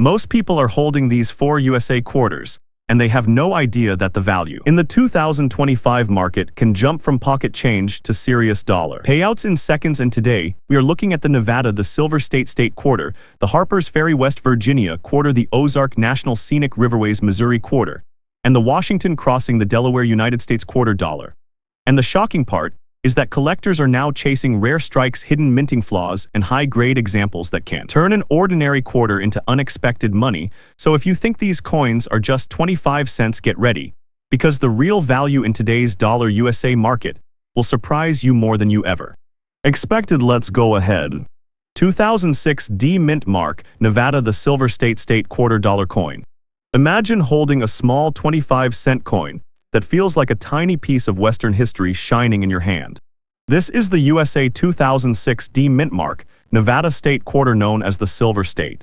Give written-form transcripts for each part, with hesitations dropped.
Most people are holding these 4 USA quarters, and they have no idea that the value in the 2025 market can jump from pocket change to serious dollar payouts in seconds. And today, we are looking at the Nevada, the Silver State Quarter, the Harpers Ferry West Virginia Quarter, the Ozark National Scenic Riverways Missouri Quarter, and the Washington Crossing the Delaware United States Quarter dollar. And the shocking part is that collectors are now chasing rare strikes, hidden minting flaws, and high-grade examples that can turn an ordinary quarter into unexpected money. So if you think these coins are just 25 cents, get ready, because the real value in today's dollar USA market will surprise you more than you ever expected. Let's go ahead. 2006 D Mint Mark, Nevada, the Silver State Quarter dollar coin. Imagine holding a small 25-cent coin that feels like a tiny piece of Western history shining in your hand. This is the USA 2006 D Mint Mark, Nevada State Quarter, known as the Silver State.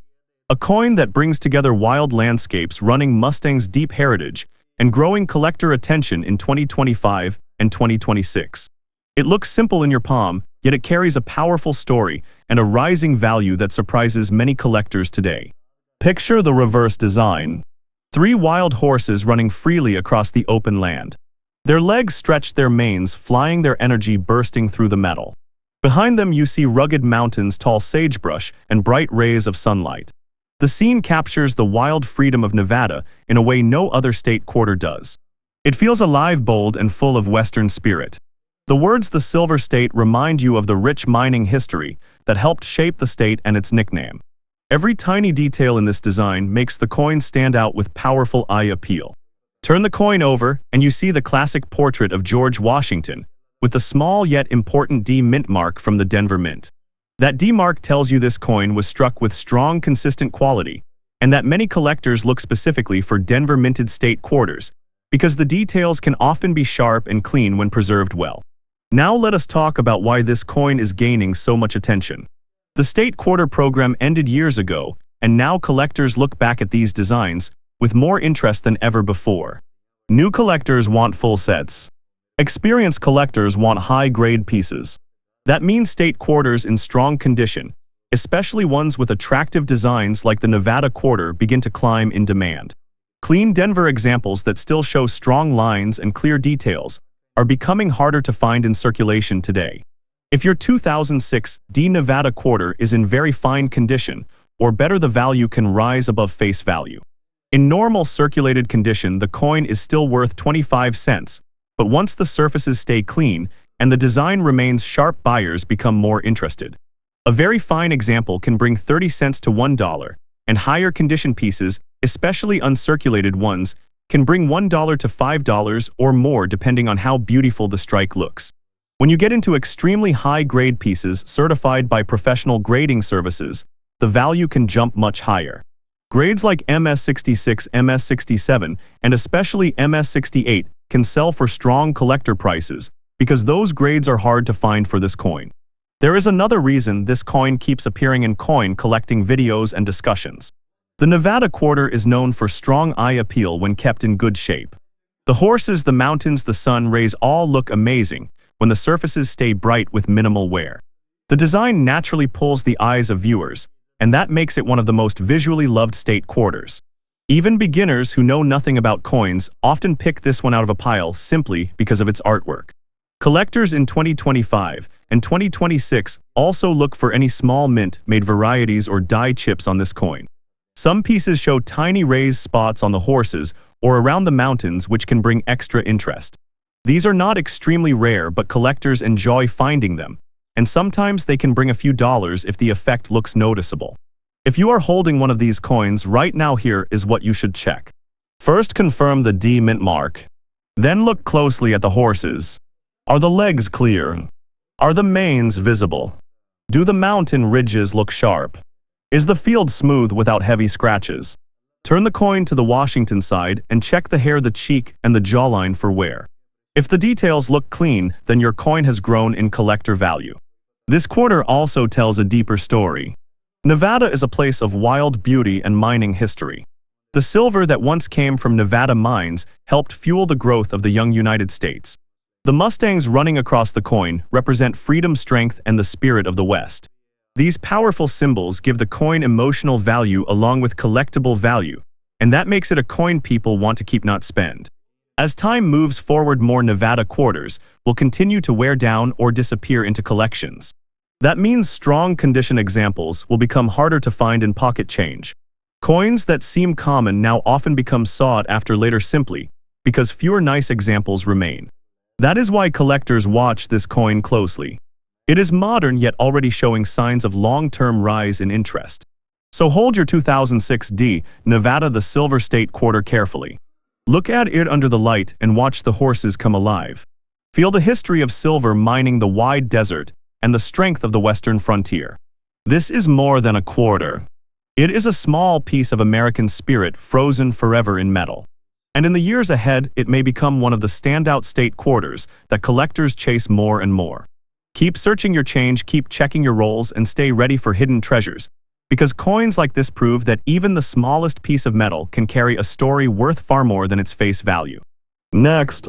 A coin that brings together wild landscapes, running Mustangs, deep heritage, and growing collector attention in 2025 and 2026. It looks simple in your palm, yet it carries a powerful story and a rising value that surprises many collectors today. Picture the reverse design. 3 wild horses running freely across the open land. Their legs stretched, their manes flying, their energy bursting through the metal. Behind them you see rugged mountains, tall sagebrush, and bright rays of sunlight. The scene captures the wild freedom of Nevada in a way no other state quarter does. It feels alive, bold, and full of Western spirit. The words "the Silver State" remind you of the rich mining history that helped shape the state and its nickname. Every tiny detail in this design makes the coin stand out with powerful eye appeal. Turn the coin over, and you see the classic portrait of George Washington, with the small yet important D Mint mark from the Denver Mint. That D mark tells you this coin was struck with strong, consistent quality, and that many collectors look specifically for Denver minted state quarters, because the details can often be sharp and clean when preserved well. Now let us talk about why this coin is gaining so much attention. The state quarter program ended years ago, and now collectors look back at these designs with more interest than ever before. New collectors want full sets. Experienced collectors want high-grade pieces. That means state quarters in strong condition, especially ones with attractive designs like the Nevada Quarter, begin to climb in demand. Clean Denver examples that still show strong lines and clear details are becoming harder to find in circulation today. If your 2006 D Nevada Quarter is in very fine condition, or better, the value can rise above face value. In normal circulated condition, the coin is still worth 25 cents, but once the surfaces stay clean and the design remains sharp, buyers become more interested. A very fine example can bring 30 cents to $1, and higher condition pieces, especially uncirculated ones, can bring $1 to $5 or more, depending on how beautiful the strike looks. When you get into extremely high-grade pieces certified by professional grading services, the value can jump much higher. Grades like MS66, MS67, and especially MS68 can sell for strong collector prices because those grades are hard to find for this coin. There is another reason this coin keeps appearing in coin collecting videos and discussions. The Nevada Quarter is known for strong eye appeal when kept in good shape. The horses, the mountains, the sun rays all look amazing when the surfaces stay bright with minimal wear. The design naturally pulls the eyes of viewers, and that makes it one of the most visually loved state quarters. Even beginners who know nothing about coins often pick this one out of a pile simply because of its artwork. Collectors in 2025 and 2026 also look for any small mint-made varieties or die chips on this coin. Some pieces show tiny raised spots on the horses or around the mountains, which can bring extra interest. These are not extremely rare, but collectors enjoy finding them, and sometimes they can bring a few dollars if the effect looks noticeable. If you are holding one of these coins right now, here is what you should check. First, confirm the D Mint mark. Then look closely at the horses. Are the legs clear? Are the manes visible? Do the mountain ridges look sharp? Is the field smooth without heavy scratches? Turn the coin to the Washington side and check the hair, the cheek, and the jawline for wear. If the details look clean, then your coin has grown in collector value. This quarter also tells a deeper story. Nevada is a place of wild beauty and mining history. The silver that once came from Nevada mines helped fuel the growth of the young United States. The Mustangs running across the coin represent freedom, strength, and the spirit of the West. These powerful symbols give the coin emotional value along with collectible value, and that makes it a coin people want to keep not spend. As time moves forward, more Nevada quarters will continue to wear down or disappear into collections. That means strong condition examples will become harder to find in pocket change. Coins that seem common now often become sought after later simply because fewer nice examples remain. That is why collectors watch this coin closely. It is modern yet already showing signs of long-term rise in interest. So hold your 2006 D Nevada the Silver State Quarter carefully. Look at it under the light and watch the horses come alive. Feel the history of silver mining the wide desert and the strength of the western frontier. This is more than a quarter. It is a small piece of American spirit frozen forever in metal. And in the years ahead, it may become one of the standout state quarters that collectors chase more and more. Keep searching your change, keep checking your rolls, and stay ready for hidden treasures, because coins like this prove that even the smallest piece of metal can carry a story worth far more than its face value. Next,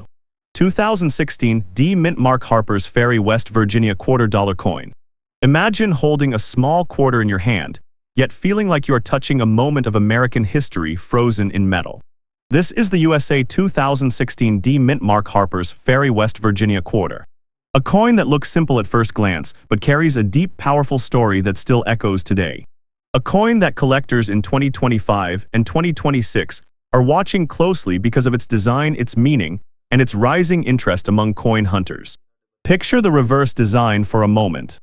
2016 D Mint Mark Harper's Ferry West Virginia $quarter coin. Imagine holding a small quarter in your hand, yet feeling like you are touching a moment of American history frozen in metal. This is the USA 2016 D Mint Mark Harper's Ferry West Virginia $quarter. A coin that looks simple at first glance, but carries a deep, powerful story that still echoes today. A coin that collectors in 2025 and 2026 are watching closely because of its design, its meaning, and its rising interest among coin hunters. Picture the reverse design for a moment.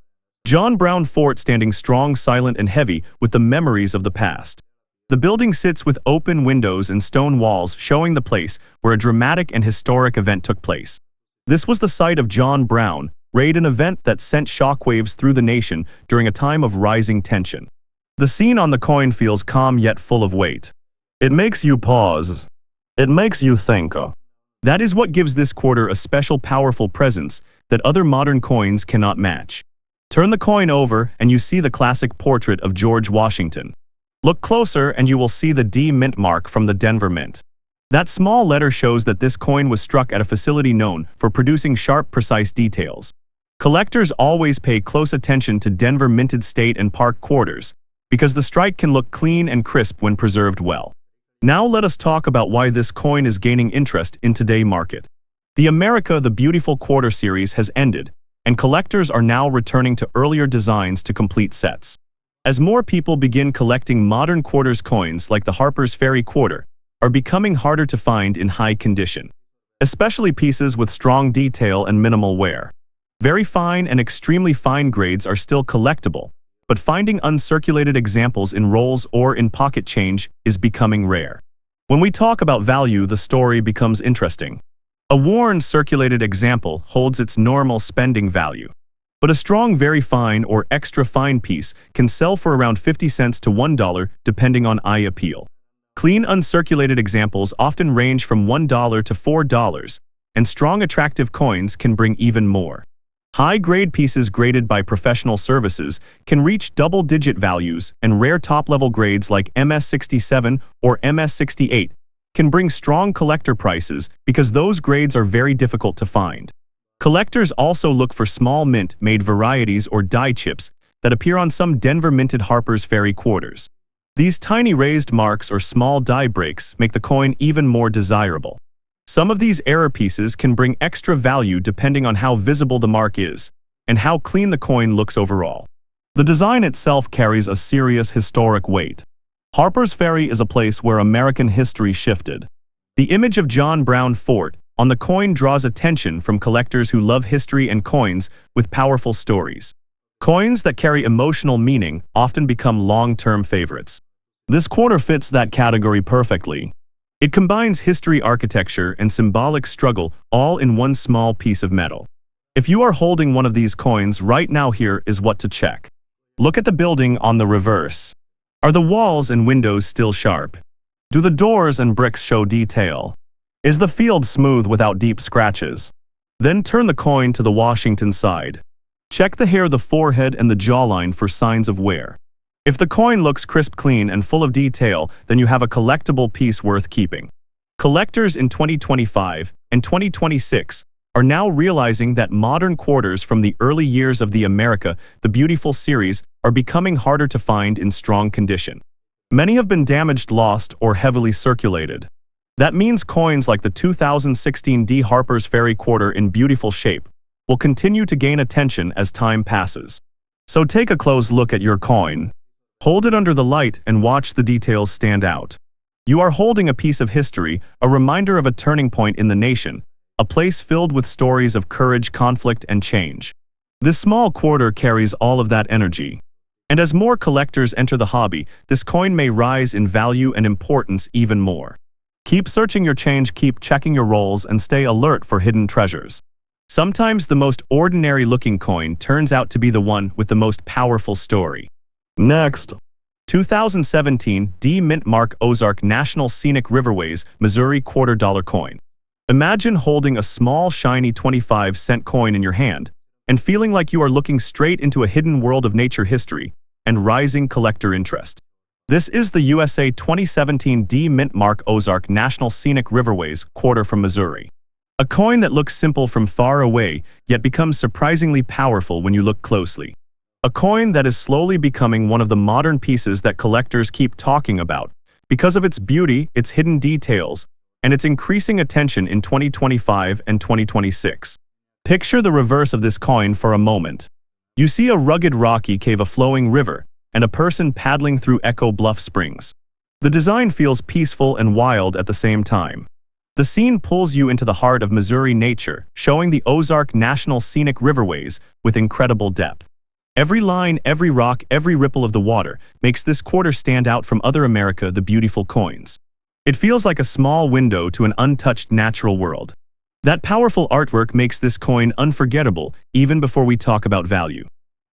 John Brown Fort standing strong, silent, and heavy with the memories of the past. The building sits with open windows and stone walls showing the place where a dramatic and historic event took place. This was the site of John Brown raid, an event that sent shockwaves through the nation during a time of rising tension. The scene on the coin feels calm yet full of weight. It makes you pause. It makes you think. That is what gives this quarter a special, powerful presence that other modern coins cannot match. Turn the coin over and you see the classic portrait of George Washington. Look closer and you will see the D Mint mark from the Denver Mint. That small letter shows that this coin was struck at a facility known for producing sharp, precise details. Collectors always pay close attention to Denver minted state and park quarters because the strike can look clean and crisp when preserved well. Now let us talk about why this coin is gaining interest in today's market. The America the Beautiful Quarter series has ended, and collectors are now returning to earlier designs to complete sets. As more people begin collecting modern quarters, coins like the Harper's Ferry Quarter are becoming harder to find in high condition, especially pieces with strong detail and minimal wear. Very fine and extremely fine grades are still collectible, but finding uncirculated examples in rolls or in pocket change is becoming rare. When we talk about value, the story becomes interesting. A worn, circulated example holds its normal spending value, but a strong, very fine or extra fine piece can sell for around 50 cents to $1 depending on eye appeal. Clean, uncirculated examples often range from $1 to $4, and strong, attractive coins can bring even more. High-grade pieces graded by professional services can reach double-digit values, and rare top-level grades like MS67 or MS68 can bring strong collector prices because those grades are very difficult to find. Collectors also look for small mint-made varieties or die chips that appear on some Denver minted Harper's Ferry quarters. These tiny raised marks or small die breaks make the coin even more desirable. Some of these error pieces can bring extra value depending on how visible the mark is and how clean the coin looks overall. The design itself carries a serious historic weight. Harper's Ferry is a place where American history shifted. The image of John Brown Fort on the coin draws attention from collectors who love history and coins with powerful stories. Coins that carry emotional meaning often become long-term favorites. This quarter fits that category perfectly. It combines history, architecture, and symbolic struggle all in one small piece of metal. If you are holding one of these coins right now, here is what to check. Look at the building on the reverse. Are the walls and windows still sharp? Do the doors and bricks show detail? Is the field smooth without deep scratches? Then turn the coin to the Washington side. Check the hair, the forehead, and the jawline for signs of wear. If the coin looks crisp, clean, and full of detail, then you have a collectible piece worth keeping. Collectors in 2025 and 2026 are now realizing that modern quarters from the early years of the America the Beautiful series are becoming harder to find in strong condition. Many have been damaged, lost, or heavily circulated. That means coins like the 2016 D. Harper's Ferry Quarter in beautiful shape will continue to gain attention as time passes. So take a close look at your coin. Hold it under the light and watch the details stand out. You are holding a piece of history, a reminder of a turning point in the nation, a place filled with stories of courage, conflict, and change. This small quarter carries all of that energy. And as more collectors enter the hobby, this coin may rise in value and importance even more. Keep searching your change, keep checking your rolls, and stay alert for hidden treasures. Sometimes the most ordinary-looking coin turns out to be the one with the most powerful story. Next, 2017 D Mint Mark Ozark National Scenic Riverways, Missouri $quarter coin. Imagine holding a small, shiny 25-cent coin in your hand and feeling like you are looking straight into a hidden world of nature history and rising collector interest. This is the USA 2017 D Mint Mark Ozark National Scenic Riverways Quarter from Missouri. A coin that looks simple from far away, yet becomes surprisingly powerful when you look closely. A coin that is slowly becoming one of the modern pieces that collectors keep talking about because of its beauty, its hidden details, and its increasing attention in 2025 and 2026. Picture the reverse of this coin for a moment. You see a rugged rocky cave, a flowing river, and a person paddling through Echo Bluff Springs. The design feels peaceful and wild at the same time. The scene pulls you into the heart of Missouri nature, showing the Ozark National Scenic Riverways with incredible depth. Every line, every rock, every ripple of the water makes this quarter stand out from other America the beautiful coins. It feels like a small window to an untouched natural world. That powerful artwork makes this coin unforgettable even before we talk about value.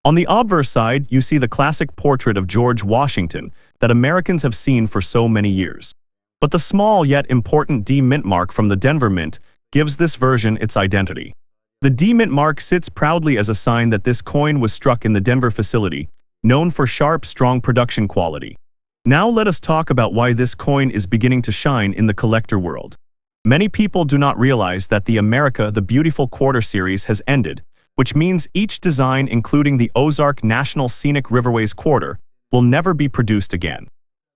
On the obverse side, you see the classic portrait of George Washington that Americans have seen for so many years. But the small yet important D Mint mark from the Denver Mint gives this version its identity. The D Mint mark sits proudly as a sign that this coin was struck in the Denver facility, known for sharp, strong production quality. Now let us talk about why this coin is beginning to shine in the collector world. Many people do not realize that the America the Beautiful Quarter series has ended, which means each design, including the Ozark National Scenic Riverways Quarter, will never be produced again.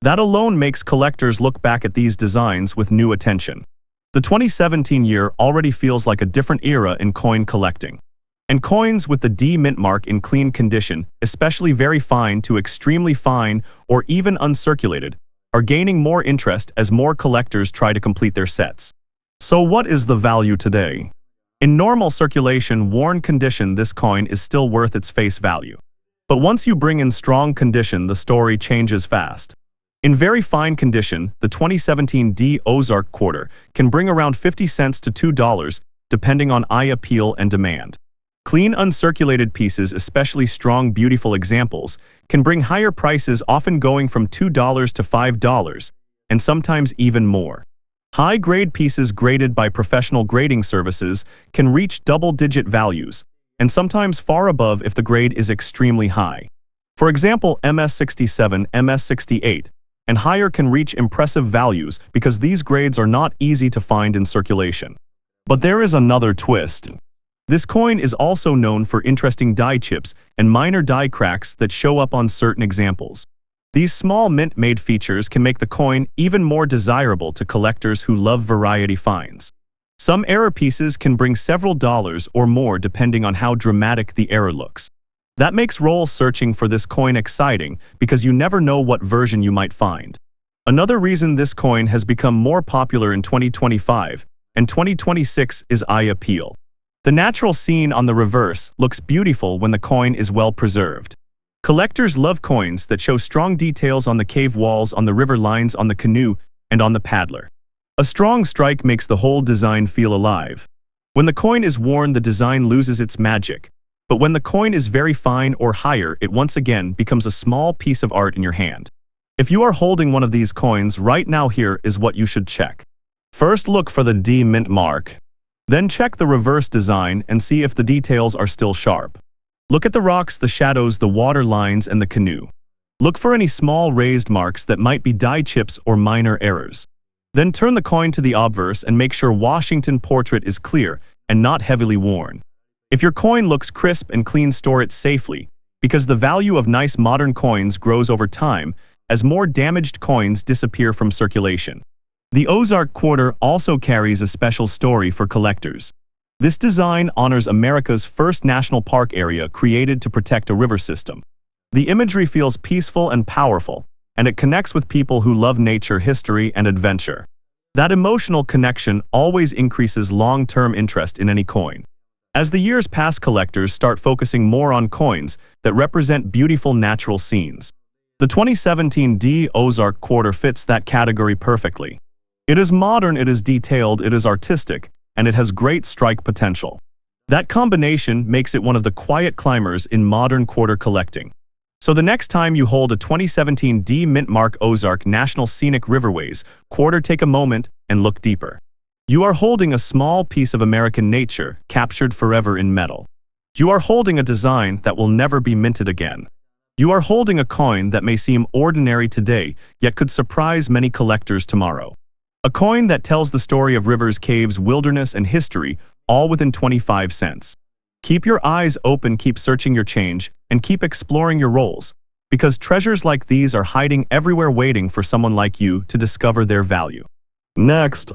That alone makes collectors look back at these designs with new attention. The 2017 year already feels like a different era in coin collecting. And coins with the D Mint mark in clean condition, especially very fine to extremely fine or even uncirculated, are gaining more interest as more collectors try to complete their sets. So what is the value today? In normal circulation, worn condition, this coin is still worth its face value. But once you bring in strong condition, the story changes fast. In very fine condition, the 2017 D Ozark Quarter can bring around 50 cents to $2, depending on eye appeal and demand. Clean, uncirculated pieces, especially strong, beautiful examples, can bring higher prices, often going from $2 to $5, and sometimes even more. High-grade pieces graded by professional grading services can reach double-digit values, and sometimes far above if the grade is extremely high. For example, MS67, MS68, and higher can reach impressive values because these grades are not easy to find in circulation. But there is another twist. This coin is also known for interesting die chips and minor die cracks that show up on certain examples. These small mint-made features can make the coin even more desirable to collectors who love variety finds. Some error pieces can bring several dollars or more depending on how dramatic the error looks. That makes roll searching for this coin exciting because you never know what version you might find. Another reason this coin has become more popular in 2025 and 2026 is eye appeal. The natural scene on the reverse looks beautiful when the coin is well preserved. Collectors love coins that show strong details on the cave walls, on the river lines, on the canoe, and on the paddler. A strong strike makes the whole design feel alive. When the coin is worn, the design loses its magic. But when the coin is very fine or higher, it once again becomes a small piece of art in your hand. If you are holding one of these coins right now, here is what you should check. First, look for the D Mint mark. Then check the reverse design and see if the details are still sharp. Look at the rocks, the shadows, the water lines, and the canoe. Look for any small raised marks that might be die chips or minor errors. Then turn the coin to the obverse and make sure Washington portrait is clear and not heavily worn. If your coin looks crisp and clean, store it safely, because the value of nice modern coins grows over time as more damaged coins disappear from circulation. The Ozark Quarter also carries a special story for collectors. This design honors America's first national park area created to protect a river system. The imagery feels peaceful and powerful, and it connects with people who love nature, history, and adventure. That emotional connection always increases long-term interest in any coin. As the years pass, collectors start focusing more on coins that represent beautiful natural scenes. The 2017 Ozark Quarter fits that category perfectly. It is modern, it is detailed, it is artistic, and it has great strike potential. That combination makes it one of the quiet climbers in modern quarter collecting. So the next time you hold a 2017 Mint Mark Ozark National Scenic Riverways Quarter, take a moment and look deeper. You are holding a small piece of American nature captured forever in metal. You are holding a design that will never be minted again. You are holding a coin that may seem ordinary today, yet could surprise many collectors tomorrow. A coin that tells the story of rivers, caves, wilderness, and history, all within 25 cents. Keep your eyes open, keep searching your change, and keep exploring your rolls, because treasures like these are hiding everywhere waiting for someone like you to discover their value. Next,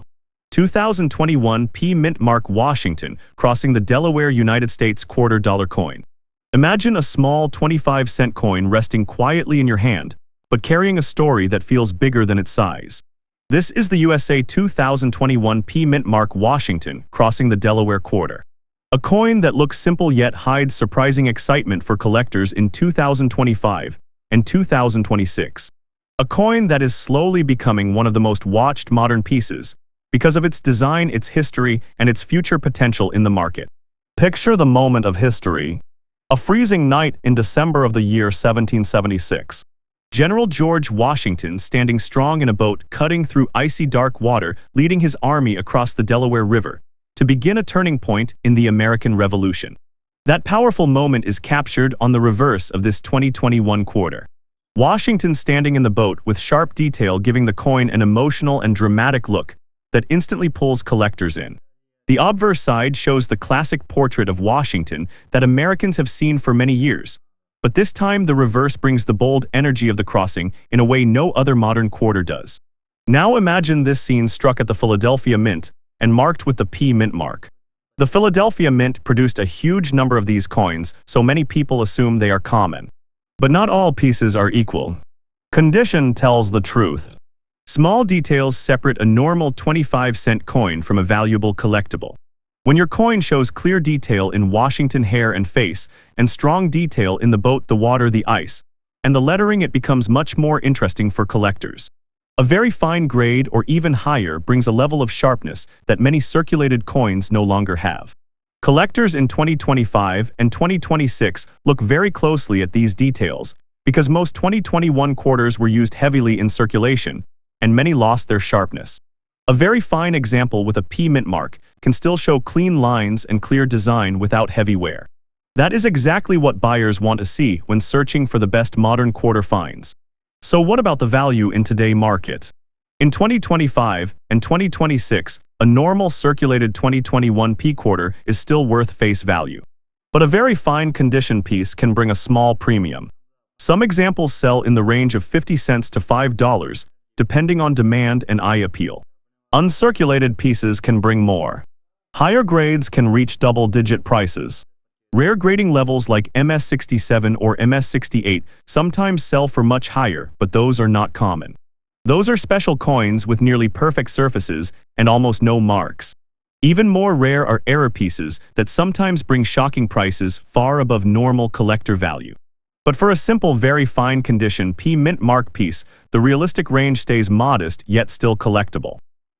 2021 Mint Mark Washington, Crossing the Delaware United States $quarter coin. Imagine a small 25-cent coin resting quietly in your hand, but carrying a story that feels bigger than its size. This is the USA 2021 Mint Mark Washington, Crossing the Delaware Quarter. A coin that looks simple yet hides surprising excitement for collectors in 2025 and 2026. A coin that is slowly becoming one of the most watched modern pieces because of its design, its history, and its future potential in the market. Picture the moment of history. A freezing night in December of the year 1776. General George Washington standing strong in a boat cutting through icy dark water, leading his army across the Delaware River to begin a turning point in the American Revolution. That powerful moment is captured on the reverse of this 2021 quarter. Washington standing in the boat with sharp detail, giving the coin an emotional and dramatic look that instantly pulls collectors in. The obverse side shows the classic portrait of Washington that Americans have seen for many years. But this time, the reverse brings the bold energy of the crossing in a way no other modern quarter does. Now imagine this scene struck at the Philadelphia Mint and marked with the Mint Mark. The Philadelphia Mint produced a huge number of these coins, so many people assume they are common. But not all pieces are equal. Condition tells the truth. Small details separate a normal 25-cent coin from a valuable collectible. When your coin shows clear detail in Washington hair and face, and strong detail in the boat, the water, the ice, and the lettering, it becomes much more interesting for collectors. A very fine grade or even higher brings a level of sharpness that many circulated coins no longer have. Collectors in 2025 and 2026 look very closely at these details because most 2021 quarters were used heavily in circulation, and many lost their sharpness. A very fine example with a Mint Mark can still show clean lines and clear design without heavy wear. That is exactly what buyers want to see when searching for the best modern quarter finds. So what about the value in today's market? In 2025 and 2026, a normal circulated 2021 quarter is still worth face value. But a very fine condition piece can bring a small premium. Some examples sell in the range of 50 cents to $5, depending on demand and eye appeal. Uncirculated pieces can bring more. Higher grades can reach double-digit prices. Rare grading levels like MS67 or MS68 sometimes sell for much higher, but those are not common. Those are special coins with nearly perfect surfaces and almost no marks. Even more rare are error pieces that sometimes bring shocking prices far above normal collector value. But for a simple, very fine condition Mint Mark piece, the realistic range stays modest yet still collectible.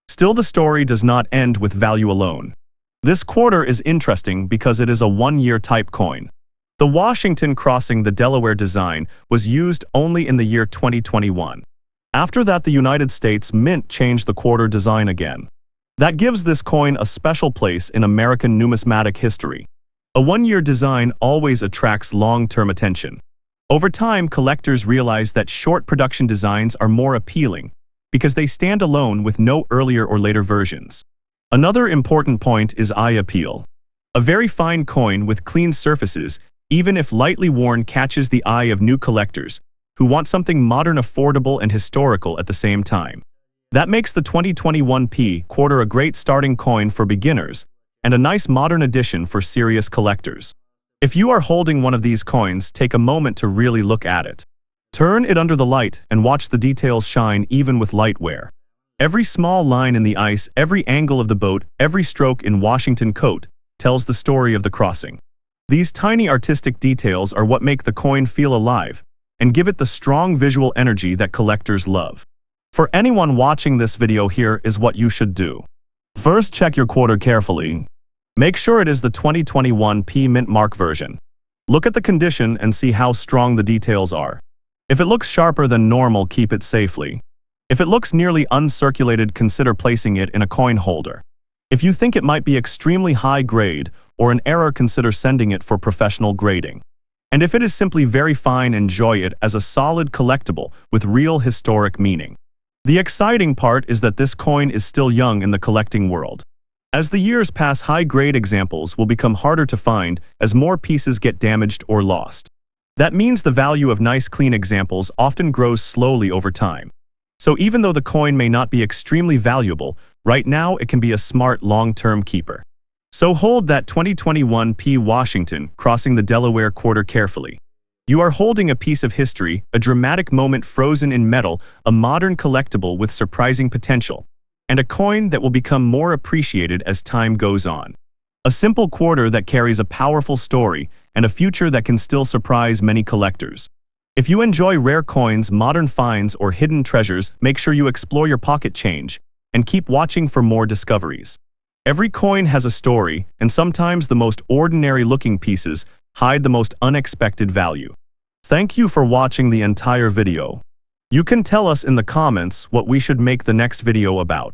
Still, the story does not end with value alone. This quarter is interesting because it is a one-year type coin. The Washington Crossing the Delaware design was used only in the year 2021. After that, the United States Mint changed the quarter design again. That gives this coin a special place in American numismatic history. A one-year design always attracts long-term attention. Over time, collectors realize that short production designs are more appealing because they stand alone with no earlier or later versions. Another important point is eye appeal. A very fine coin with clean surfaces, even if lightly worn, catches the eye of new collectors who want something modern, affordable, and historical at the same time. That makes the 2021 P quarter a great starting coin for beginners and a nice modern addition for serious collectors. If you are holding one of these coins, take a moment to really look at it. Turn it under the light and watch the details shine even with light wear. Every small line in the ice, every angle of the boat, every stroke in Washington coat tells the story of the crossing. These tiny artistic details are what make the coin feel alive and give it the strong visual energy that collectors love. For anyone watching this video, here is what you should do. First, check your quarter carefully. Make sure it is the 2021 P Mint Mark version. Look at the condition and see how strong the details are. If it looks sharper than normal, keep it safely. If it looks nearly uncirculated, consider placing it in a coin holder. If you think it might be extremely high grade or an error, consider sending it for professional grading. And if it is simply very fine, enjoy it as a solid collectible with real historic meaning. The exciting part is that this coin is still young in the collecting world. As the years pass, high-grade examples will become harder to find as more pieces get damaged or lost. That means the value of nice, clean examples often grows slowly over time. So even though the coin may not be extremely valuable, right now it can be a smart long-term keeper. So hold that 2021 P Washington Crossing the Delaware Quarter carefully. You are holding a piece of history, a dramatic moment frozen in metal, a modern collectible with surprising potential, and a coin that will become more appreciated as time goes on. A simple quarter that carries a powerful story and a future that can still surprise many collectors. If you enjoy rare coins, modern finds, or hidden treasures, make sure you explore your pocket change and keep watching for more discoveries. Every coin has a story, and sometimes the most ordinary-looking pieces hide the most unexpected value. Thank you for watching the entire video. You can tell us in the comments what we should make the next video about.